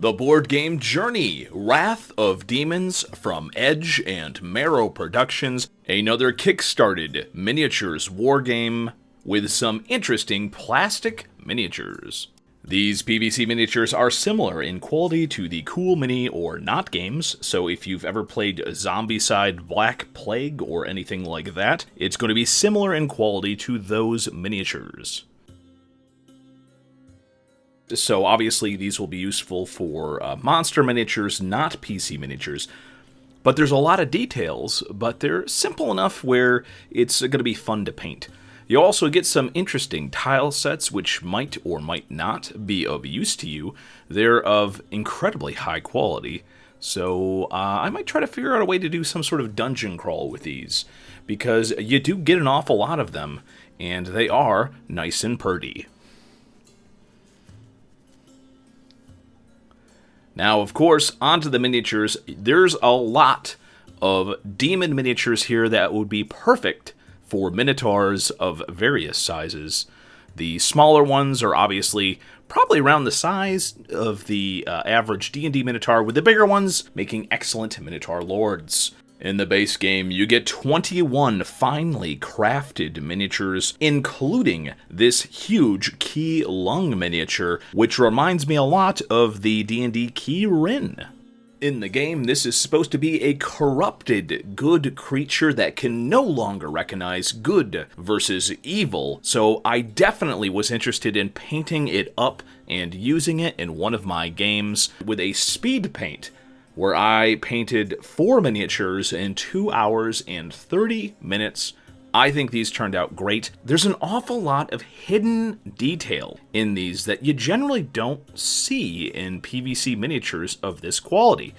The board game Journey, Wrath of Demons from Edge and Marrow Productions, another kickstarted miniatures war game with some interesting plastic miniatures. These PVC miniatures are similar in quality to the Cool Mini or Not games, so if you've ever played Zombicide, Black Plague, or anything like that, it's going to be similar in quality to those miniatures. So obviously these will be useful for monster miniatures, not PC miniatures. But there's a lot of details, but they're simple enough where it's going to be fun to paint. You also get some interesting tile sets which might or might not be of use to you. They're of incredibly high quality, so I might try to figure out a way to do some sort of dungeon crawl with these, because you do get an awful lot of them, and they are nice and purty. Now, of course, onto the miniatures. There's a lot of demon miniatures here that would be perfect for Minotaurs of various sizes. The smaller ones are obviously probably around the size of the average D&D Minotaur, with the bigger ones making excellent Minotaur lords. In the base game, you get 21 finely crafted miniatures, including this huge Key Lung miniature, which reminds me a lot of the D&D Key Rin. In the game, this is supposed to be a corrupted good creature that can no longer recognize good versus evil, so I definitely was interested in painting it up and using it in one of my games with a speed paint, where I painted 4 miniatures in 2 hours and 30 minutes. I think these turned out great. There's an awful lot of hidden detail in these that you generally don't see in PVC miniatures of this quality,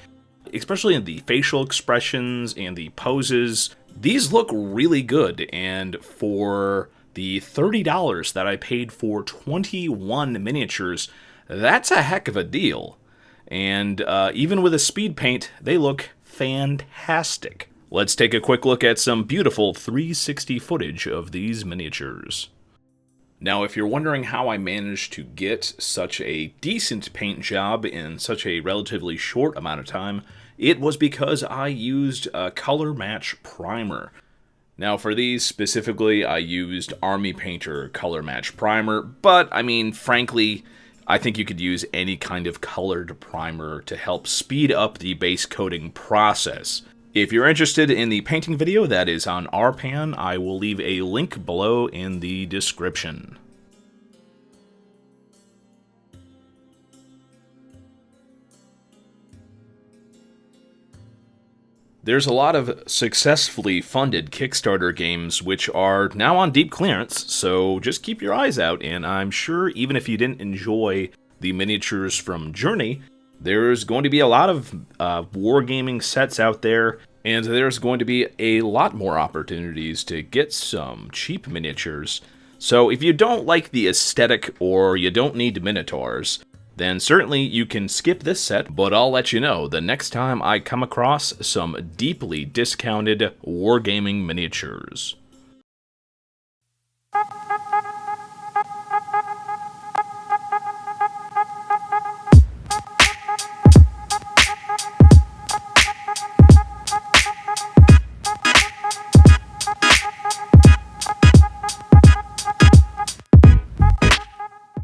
especially in the facial expressions and the poses. These look really good, and for the $30 that I paid for 21 miniatures, that's a heck of a deal. And even with a speed paint, they look fantastic. Let's take a quick look at some beautiful 360 footage of these miniatures. Now, if you're wondering how I managed to get such a decent paint job in such a relatively short amount of time, it was because I used a color match primer. Now, for these specifically, I used Army Painter color match primer, but I mean, frankly, I think you could use any kind of colored primer to help speed up the base coating process. If you're interested in the painting video that is on RPan, I will leave a link below in the description. There's a lot of successfully funded Kickstarter games which are now on deep clearance, so just keep your eyes out, and I'm sure even if you didn't enjoy the miniatures from Journey, there's going to be a lot of wargaming sets out there, and there's going to be a lot more opportunities to get some cheap miniatures. So if you don't like the aesthetic or you don't need Minotaurs, then certainly you can skip this set, but I'll let you know the next time I come across some deeply discounted wargaming miniatures.